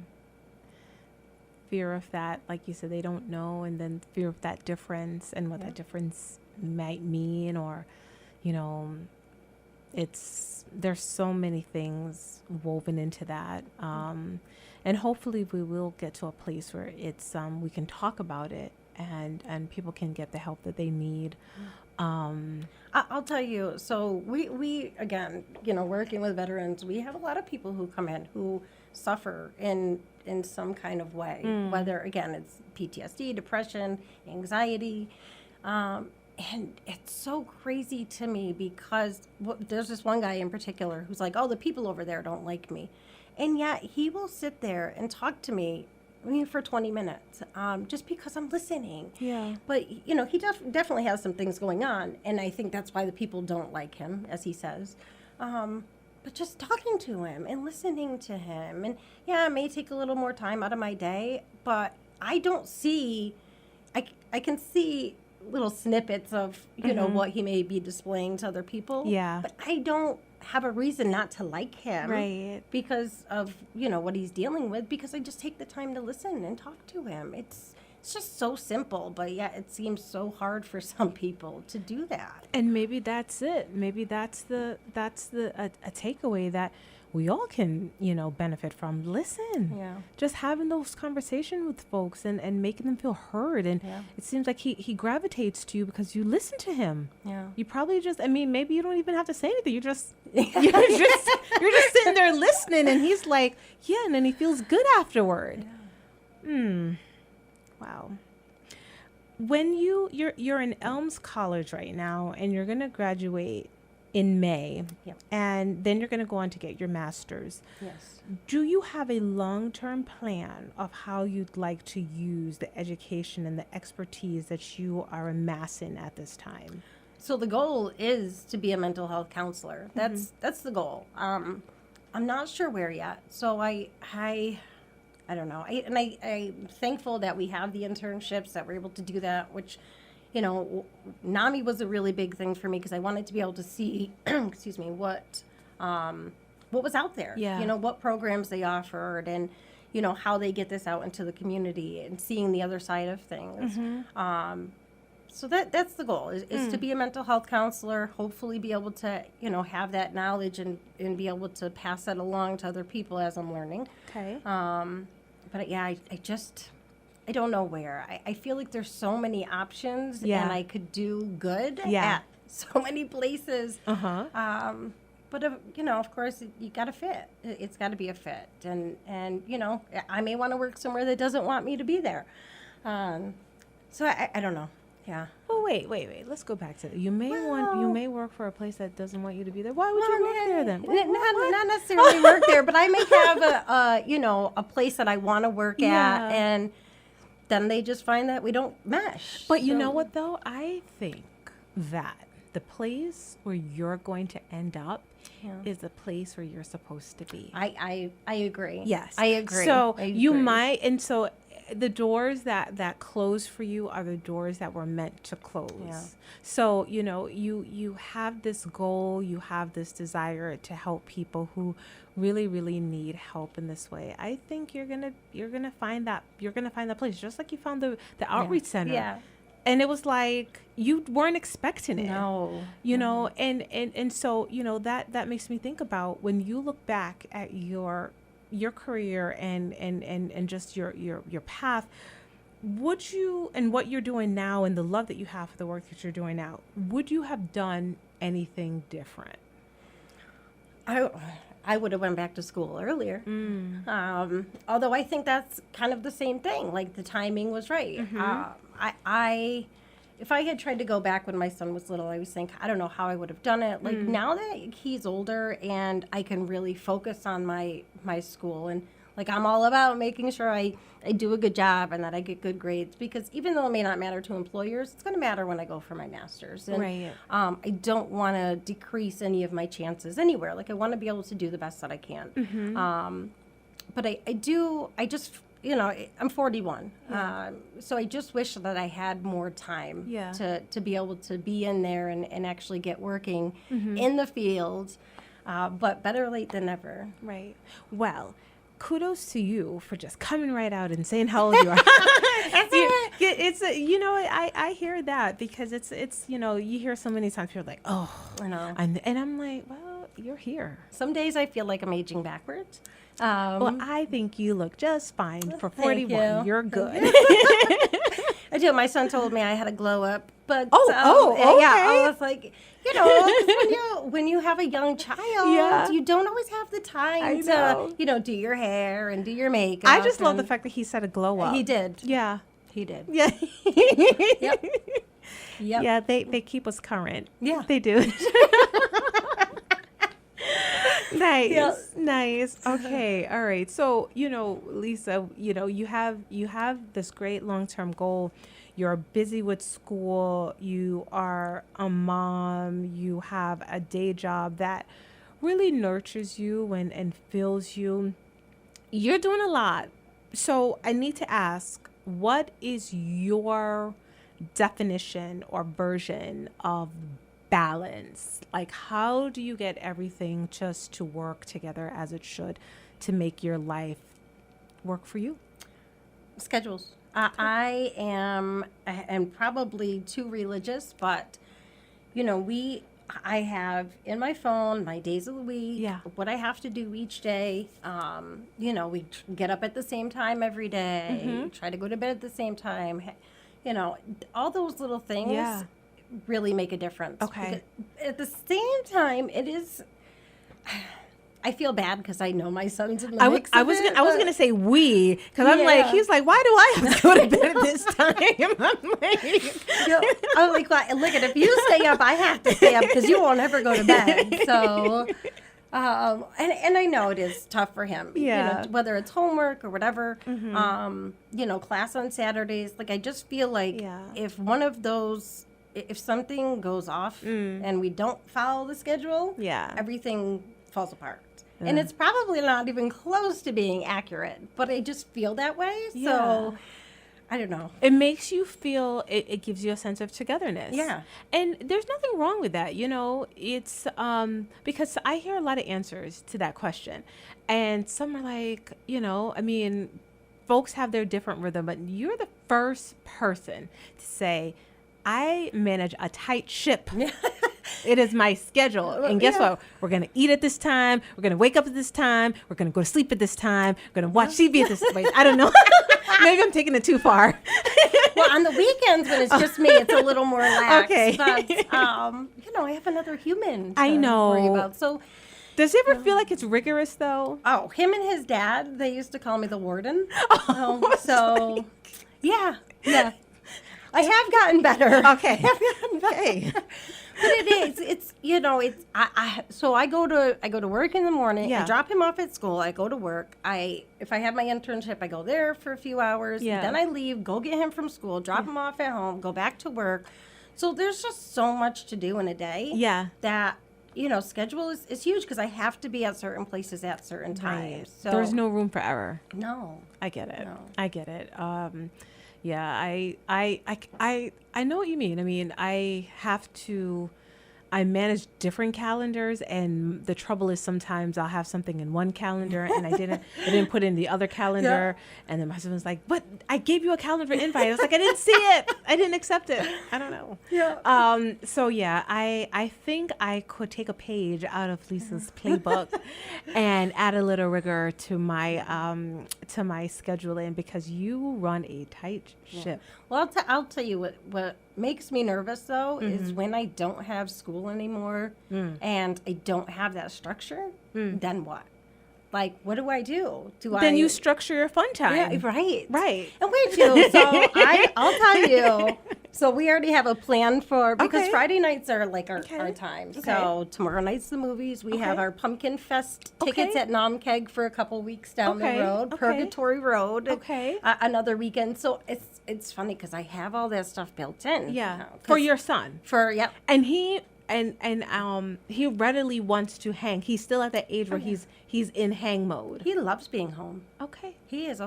Fear of that, like you said, they don't know, and then fear of that difference and what that difference might mean, or, there's so many things woven into that. And hopefully we will get to a place where it's, we can talk about it and people can get the help that they need. I'll tell you, so we again, working with veterans, we have a lot of people who come in who suffer in some kind of way, whether, again, it's PTSD, depression, anxiety. And it's so crazy to me because there's this one guy in particular who's like, oh, the people over there don't like me. And yet he will sit there and talk to me for 20 minutes, just because I'm listening. Yeah. But, he definitely has some things going on. And I think that's why the people don't like him, as he says. But just talking to him and listening to him. And, it may take a little more time out of my day, but I don't see, I can see little snippets of, what he may be displaying to other people. Yeah. But I don't have a reason not to like him. Right. Because of, what he's dealing with, because I just take the time to listen and talk to him. It's it's just so simple, but yet it seems so hard for some people to do that. And maybe that's it. Maybe that's the a takeaway that we all can, benefit from. Listen. Yeah. Just having those conversations with folks and making them feel heard. And it seems like he gravitates to you because you listen to him. Yeah. You probably maybe you don't even have to say anything. You're just sitting there listening, and he's like, yeah, and then he feels good afterward. Yeah. Wow. When you're in Elms College right now, and you're going to graduate in May, and then you're going to go on to get your master's. Yes. Do you have a long-term plan of how you'd like to use the education and the expertise that you are amassing at this time? So the goal is to be a mental health counselor. That's the goal. I'm not sure where yet. So I don't know. I'm thankful that we have the internships, that we're able to do that, which, NAMI was a really big thing for me because I wanted to be able to see, excuse me, what was out there. Yeah. What programs they offered and, how they get this out into the community and seeing the other side of things. So that's the goal is to be a mental health counselor, hopefully be able to, have that knowledge and be able to pass that along to other people as I'm learning. Okay. But yeah, I don't know where. I feel like there's so many options and I could do good at so many places. But, of course, you got to fit. It's got to be a fit. And I may want to work somewhere that doesn't want me to be there. So I don't know. Yeah. Oh, wait. Let's go back to that. You may work for a place that doesn't want you to be there. Why would you work there then? Not necessarily work there, but I may have a place that I want to work at, and then they just find that we don't mesh. But you know what, though? I think that the place where you're going to end up is the place where you're supposed to be. I agree. Yes. I agree. So you agree. might, and so the doors that close for you are the doors that were meant to close. Yeah. So, you have this goal, you have this desire to help people who really, really need help in this way. I think you're gonna find that place, just like you found the outreach center. Yeah. And it was like you weren't expecting it. No. And so, that makes me think about when you look back at your career and just your path, would you, and what you're doing now and the love that you have for the work that you're doing now, would you have done anything different? I would have went back to school earlier. Although I think that's kind of the same thing. Like the timing was right. If I had tried to go back when my son was little, I was thinking, I don't know how I would have done it. Like now that he's older and I can really focus on my school, and like I'm all about making sure I do a good job and that I get good grades, because even though it may not matter to employers, it's going to matter when I go for my master's. And, Right. I don't want to decrease any of my chances anywhere. Like I want to be able to do the best that I can. But I just I'm 41. So I just wish that I had more time to be able to be in there and actually get working in the field. But better late than never. Right. Well, kudos to you for just coming right out and saying how old you are. I hear that because it's you hear so many times people are like, oh, I know. and I'm like, well, you're here. Some days I feel like I'm aging backwards. Well, I think you look just fine for 41. You're good. I do. My son told me I had a glow up, but okay. I was like, 'cause when you have a young child, you don't always have the time to do your hair and do your makeup. I just love the fact that he said a glow up. He did. Yeah, he did. yeah. Yep. Yeah, they keep us current. Yeah, they do. Nice. Yeah. Nice. Okay. All right. So, Lisa, you have this great long-term goal. You're busy with school. You are a mom. You have a day job that really nurtures you and fills you. You're doing a lot. So I need to ask, what is your definition or version of balance? Like, how do you get everything just to work together as it should to make your life work for you? Schedules. I am, and probably too religious, but, I have in my phone my days of the week, what I have to do each day. We get up at the same time every day, try to go to bed at the same time. All those little things really make a difference. Okay. Because at the same time, it is. I feel bad because I know my son's in the mix. I was gonna say we, because I'm like, he's like, why do I have to go to bed at this time? I'm like, well, look at, if you stay up, I have to stay up because you won't ever go to bed. So, and I know it is tough for him. Whether it's homework or whatever. Class on Saturdays. Like, I just feel like if one of those, if something goes off and we don't follow the schedule, everything falls apart. And it's probably not even close to being accurate, but I just feel that way. So I don't know. It makes you feel, it gives you a sense of togetherness. Yeah. And there's nothing wrong with that. It's because I hear a lot of answers to that question. And some are like, folks have their different rhythm, but you're the first person to say, I manage a tight ship. It is my schedule. And guess what? We're going to eat at this time. We're going to wake up at this time. We're going to go to sleep at this time. We're going to watch TV at this time. I don't know. Maybe I'm taking it too far. Well, on the weekends when it's just me, it's a little more lax. Okay. But, I have another human to I know. worry about. So, does it ever feel like it's rigorous, though? Oh, him and his dad, they used to call me the warden. Yeah. I have gotten better. Okay. But it's so I go to work in the morning. I drop him off at school. I go to work. If I have my internship, I go there for a few hours. Then I leave, go get him from school, drop him off at home, go back to work. So there's just so much to do in a day. That schedule is huge because I have to be at certain places at certain times. Right. So there's no room for error. No. I get it. No. I get it. I know what you mean. I mean, I manage different calendars, and the trouble is sometimes I'll have something in one calendar and I didn't put in the other calendar. And then my husband's like, but I gave you a calendar invite. I was like, I didn't see it. I didn't accept it. I don't know. I think I could take a page out of Lisa's playbook and add a little rigor to my scheduling, because you run a tight ship. Well, I'll tell you what makes me nervous, though, is when I don't have school anymore and I don't have that structure, then what? Like, what do I do? Then you structure your fun time. Yeah, right. Right. And we do. So I'll tell you. So we already have a plan because Friday nights are like our time. Okay. So tomorrow night's the movies. We have our Pumpkin Fest tickets at Nomkeg for a couple weeks down the road. Purgatory Road. Another weekend. So it's funny because I have all that stuff built in. Yeah. For your son. And he he readily wants to hang. He's still at that age where he's in hang mode. He loves being home. Okay. He is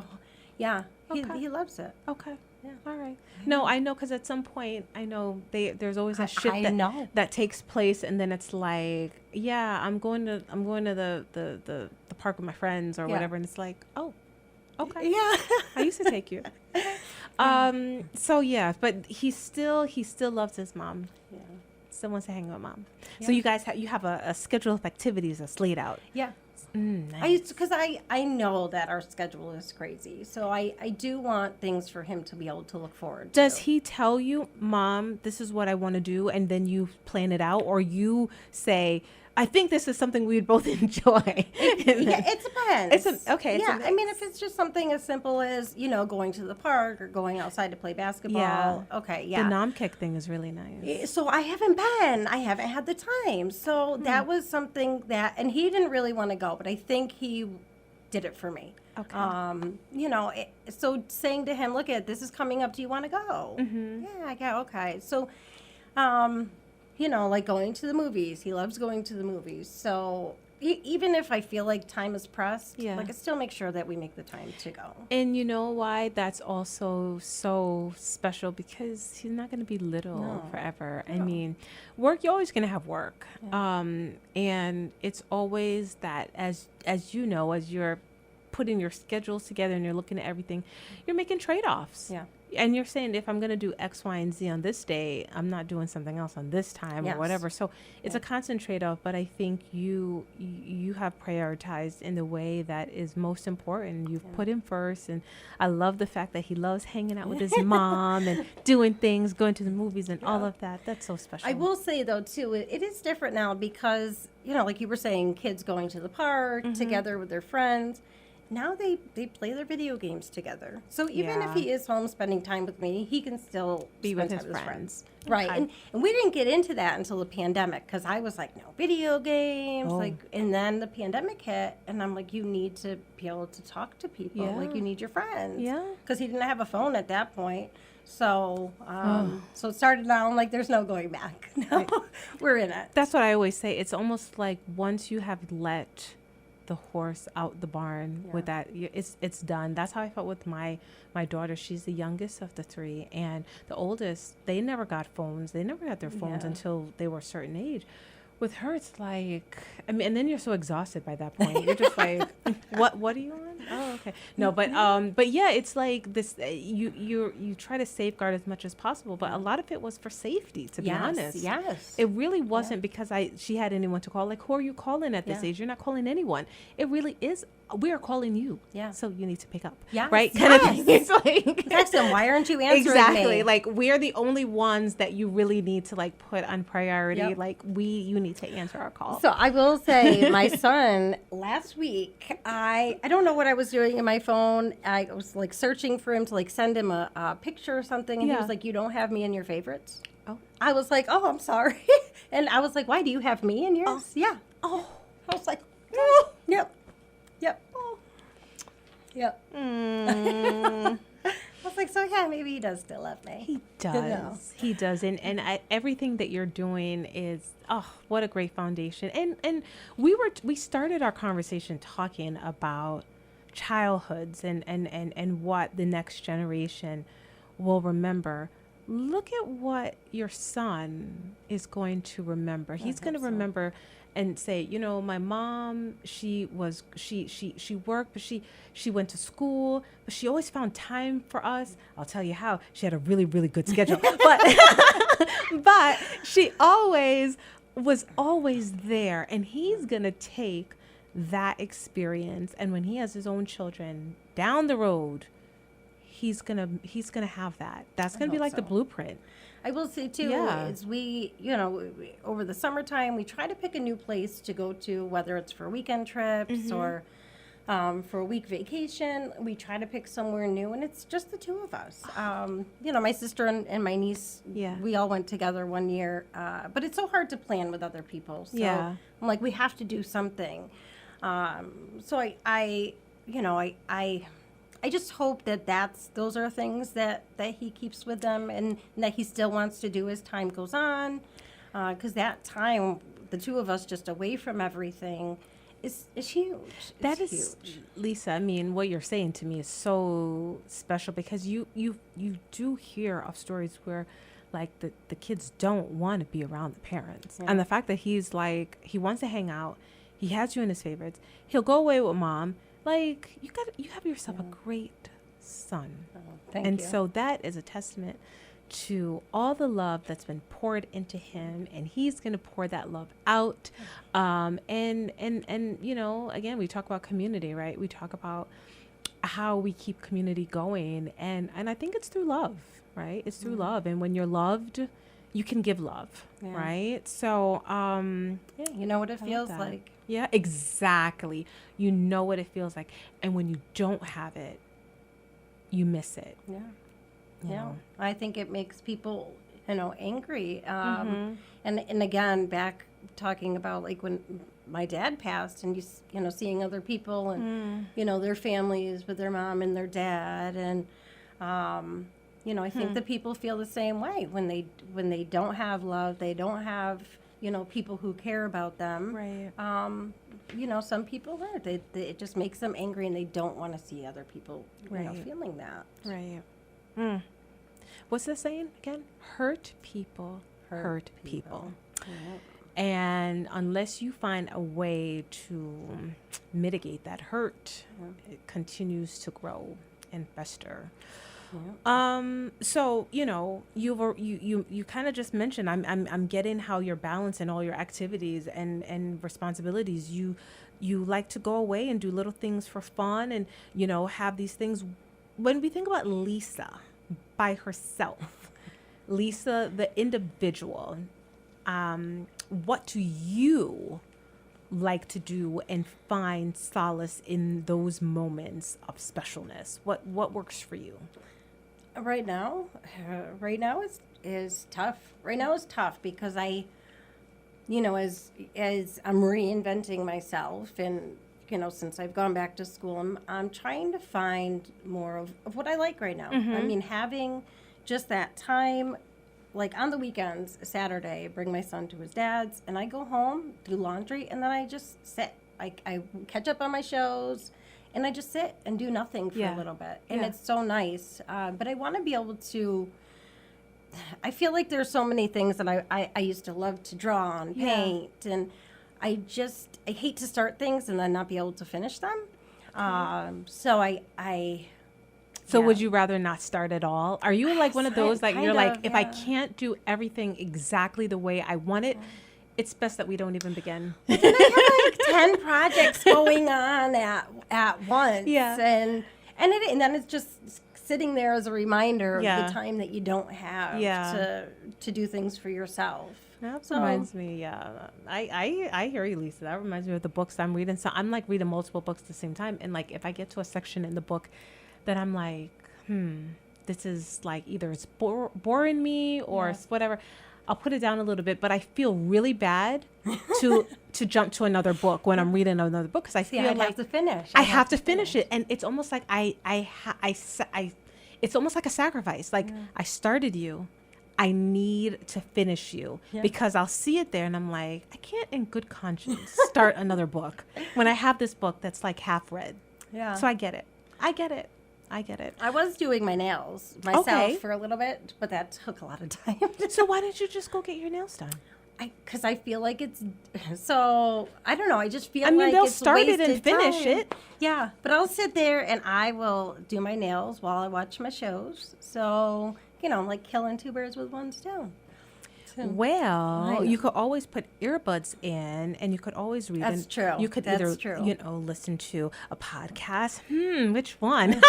he loves it. Okay. Yeah. All right. No, I know, because at some point I know there's always a shift that takes place, and then it's like, I'm going to the park with my friends or whatever, and it's like, oh, okay. Yeah. I used to take you. But he still loves his mom. Yeah. Still wants to hang with mom. Yeah. So you guys have a schedule of activities that's laid out. Yeah. Nice. Because I know that our schedule is crazy. So I do want things for him to be able to look forward to. Does he tell you, Mom, this is what I want to do, and then you plan it out, or you say, I think this is something we would both enjoy? It depends. Okay. Yeah, I mean, if it's just something as simple as, going to the park or going outside to play basketball. Yeah. Okay, yeah. The Nomkek thing is really nice. So I haven't had the time. So that was something and he didn't really want to go, but I think he did it for me. Okay. So saying to him, look, this is coming up. Do you want to go? Mm-hmm. Yeah, okay. So, like going to the movies. He loves going to the movies. So even if I feel like time is pressed, I still make sure that we make the time to go. And you know why that's also so special? Because he's not going to be little forever. No. I mean, work, you're always going to have work. Yeah. And it's always that, as you know, as you're putting your schedules together and you're looking at everything, you're making trade-offs. Yeah. And you're saying, if I'm going to do X, Y, and Z on this day, I'm not doing something else on this time or whatever. So it's a constant trade-off, but I think you have prioritized in the way that is most important. You've put him first, and I love the fact that he loves hanging out with his mom and doing things, going to the movies and all of that. That's so special. I will say, though, too, it is different now because, you know, like you were saying, kids going to the park together with their friends. Now they play their video games together. So even if he is home spending time with me, he can still be spend with time his friends. Right. Okay. And we didn't get into that until the pandemic because I was like, no video games. And then the pandemic hit and I'm like, you need to be able to talk to people. Yeah. Like you need your friends. Yeah. Because he didn't have a phone at that point. So, so it started out like there's no going back. No, we're in it. That's what I always say. It's almost like once you have let the horse out the barn with that, it's done. That's how I felt with my daughter. She's the youngest of the three, and the oldest, they never got phones. They never got their phones until they were a certain age. With her, it's like, I mean, and then you're so exhausted by that point. You're just like, what are you on? Oh, okay. No, but yeah, it's like this. You try to safeguard as much as possible, but a lot of it was for safety. To be honest, Yes. it really wasn't because she had anyone to call. Like, who are you calling at this age? You're not calling anyone. It really is. We are calling you. Yeah. So you need to pick up. Yes. Right. Kind of thing. It's like Text him, why aren't you answering exactly. me? Like we're the only ones that you really need to like put on priority. Yep. Like you need to answer our call. So I will say, my son last week, I don't know what I was doing in my phone. I was like searching for him to like send him a picture or something, and he was like, "You don't have me in your favorites." Oh. I was like, "Oh, I'm sorry," and I was like, "Why do you have me in yours?" Oh. Yeah. Oh. I was like, oh. Yep. Oh. Yep. Mm. I was like, so yeah, maybe he does still love me. He does. He does. And everything that you're doing is, what a great foundation. And we started our conversation talking about childhoods and what the next generation will remember. Look at what your son is going to remember. He's going to remember and say, you know, my mom, she worked, but she went to school, but she always found time for us. I'll tell you how. She had a really, really good schedule. But she was always there. And he's going to take that experience. And when he has his own children down the road, he's gonna have that. That's gonna be like the blueprint. I will say too, is we, over the summertime, we try to pick a new place to go to, whether it's for weekend trips or for a week vacation. We try to pick somewhere new, and it's just the two of us. My sister and my niece, we all went together one year, but it's so hard to plan with other people. So I'm like, we have to do something. So I just hope that those are things that he keeps with them and that he still wants to do as time goes on. Because that time, the two of us just away from everything is huge. That is huge. Lisa, I mean, what you're saying to me is so special because you do hear of stories where like the kids don't want to be around the parents. And the fact that he's like, he wants to hang out, he has you in his favorites, he'll go away with mom. Like you have yourself a great son. Thank you. And so that is a testament to all the love that's been poured into him, and he's going to pour that love out. And again, we talk about community, right? We talk about how we keep community going, and I think it's through love, right? It's through love, and when you're loved, you can give love, right? So, you know what it feels like. Yeah, exactly. You know what it feels like. And when you don't have it, you miss it. Yeah. Yeah. I think it makes people, angry. And again, back talking about like when my dad passed and, seeing other people and, their families with their mom and their dad. And, I think the people feel the same way when they don't have love, they don't have people who care about them. Right. Some people are. It just makes them angry, and they don't want to see other people, feeling that. Right. What's the saying again? Hurt people hurt people. Mm-hmm. And unless you find a way to mitigate that hurt, it continues to grow and fester. So, you know, you kind of just mentioned, I'm getting how you're balancing all your activities and responsibilities. You like to go away and do little things for fun and, you know, have these things. When we think about Lisa by herself, Lisa, the individual, what do you like to do and find solace in those moments of specialness? What works for you? Right now is tough. Right now is tough because I, you know, as I'm reinventing myself, and you know, since I've gone back to school, I'm trying to find more of what I like right now. I mean, having just that time. Like on the weekends, Saturday, I bring my son to his dad's, and I go home, do laundry, and then I just sit. I catch up on my shows, and I just sit and do nothing for a little bit. And it's so nice. But I want to be able to, I feel like there's so many things that I used to love to draw and paint, and I hate to start things and then not be able to finish them. So would you rather not start at all? Are you like one of those, like, you're like, if I can't do everything exactly the way I want it, it's best that we don't even begin? Then I have like 10 projects going on at once. Yeah. And then it's just sitting there as a reminder of the time that you don't have to do things for yourself. That reminds me, I hear you, Lisa. That reminds me of the books I'm reading. So I'm like reading multiple books at the same time. And like, if I get to a section in the book that I'm like, this is like either it's boring me or it's whatever, I'll put it down a little bit. But I feel really bad to jump to another book when I'm reading another book because I feel like have to finish. I have to finish it, and it's almost like it's almost like a sacrifice. Like I started you. I need to finish you because I'll see it there and I'm like, I can't in good conscience start another book when I have this book that's like half read. Yeah. So I get it. I was doing my nails myself for a little bit, but that took a lot of time. So why didn't you just go get your nails done? Because I feel like it's so, I don't know. I just feel like they'll start it and finish it. Yeah, but I'll sit there and I will do my nails while I watch my shows. So, you know, like killing two birds with one stone. Well, you could always put earbuds in, and you could always read. That's true. You could either, you know, listen to a podcast. Which one?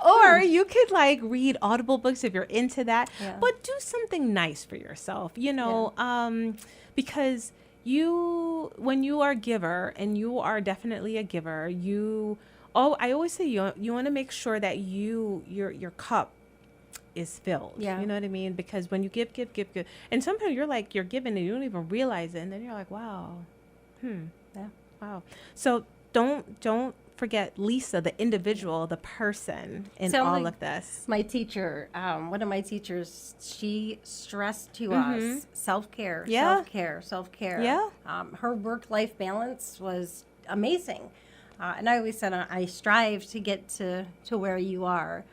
Or you could like read Audible books if you're into that. Yeah. But do something nice for yourself, you know, because when you are a giver, and you are definitely a giver, I always say you want to make sure that your cup is filled. Yeah. You know what I mean? Because when you give, and sometimes you're giving and you don't even realize it, and then you're like, wow. Yeah. Wow. So don't forget Lisa, the individual, the person in all of this. My teacher, one of my teachers, she stressed to us self-care. Yeah. Her work-life balance was amazing. And I always said, I strive to get to where you are.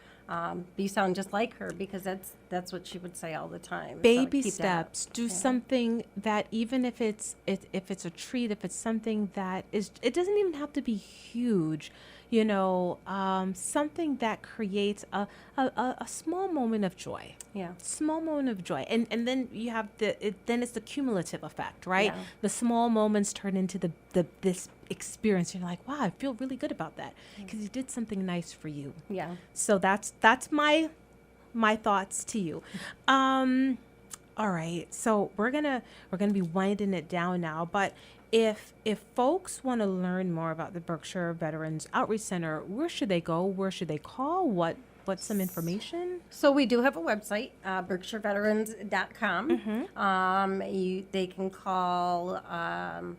You sound just like her, because that's what she would say all the time. Baby steps. Do something that, even if it's a treat, if it's something that is, it doesn't even have to be huge, you know, something that creates a small moment of joy. Yeah. Small moment of joy. And then you have then it's the cumulative effect, right? Yeah. The small moments turn into this experience. You're like, wow, I feel really good about that because you did something nice for you. Yeah. So that's my thoughts to you. All right. So we're gonna be winding it down now, but if folks want to learn more about the Berkshire Veterans Outreach Center, where should they go? Where should they call? What's some information? So we do have a website, berkshireveterans.com. They can call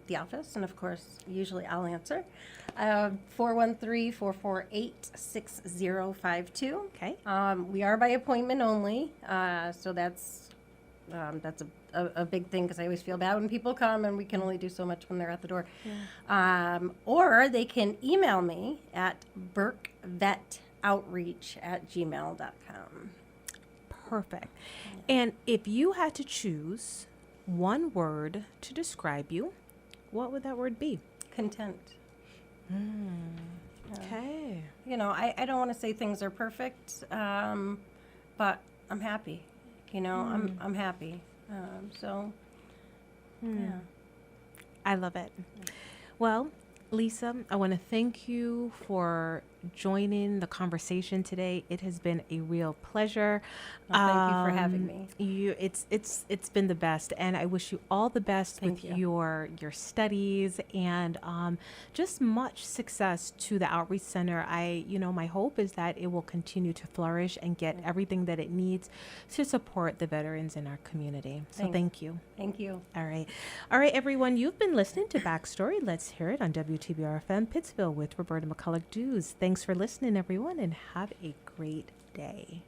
the office, and of course, usually I'll answer. 413-448-6052. Okay. We are by appointment only, so that's a big thing, because I always feel bad when people come and we can only do so much when they're at the door. Yeah. Or they can email me at berkvetout@gmail.com. Perfect. And if you had to choose one word to describe you, what would that word be? Content. Okay. You know, I don't want to say things are perfect, but I'm happy. You know, I'm happy. Yeah. I love it. Well, Lisa, I want to thank you for joining the conversation today. It has been a real pleasure. Well, thank you for having me. It's been the best, and I wish you all the best with your studies, and just much success to the Outreach Center. My hope is that it will continue to flourish and get everything that it needs to support the veterans in our community. So thank you. Thank you. All right, everyone. You've been listening to Backstory. Let's hear it on WTBR-FM Pittsville with Roberta McCulloch-Dews. Thanks for listening, everyone, and have a great day.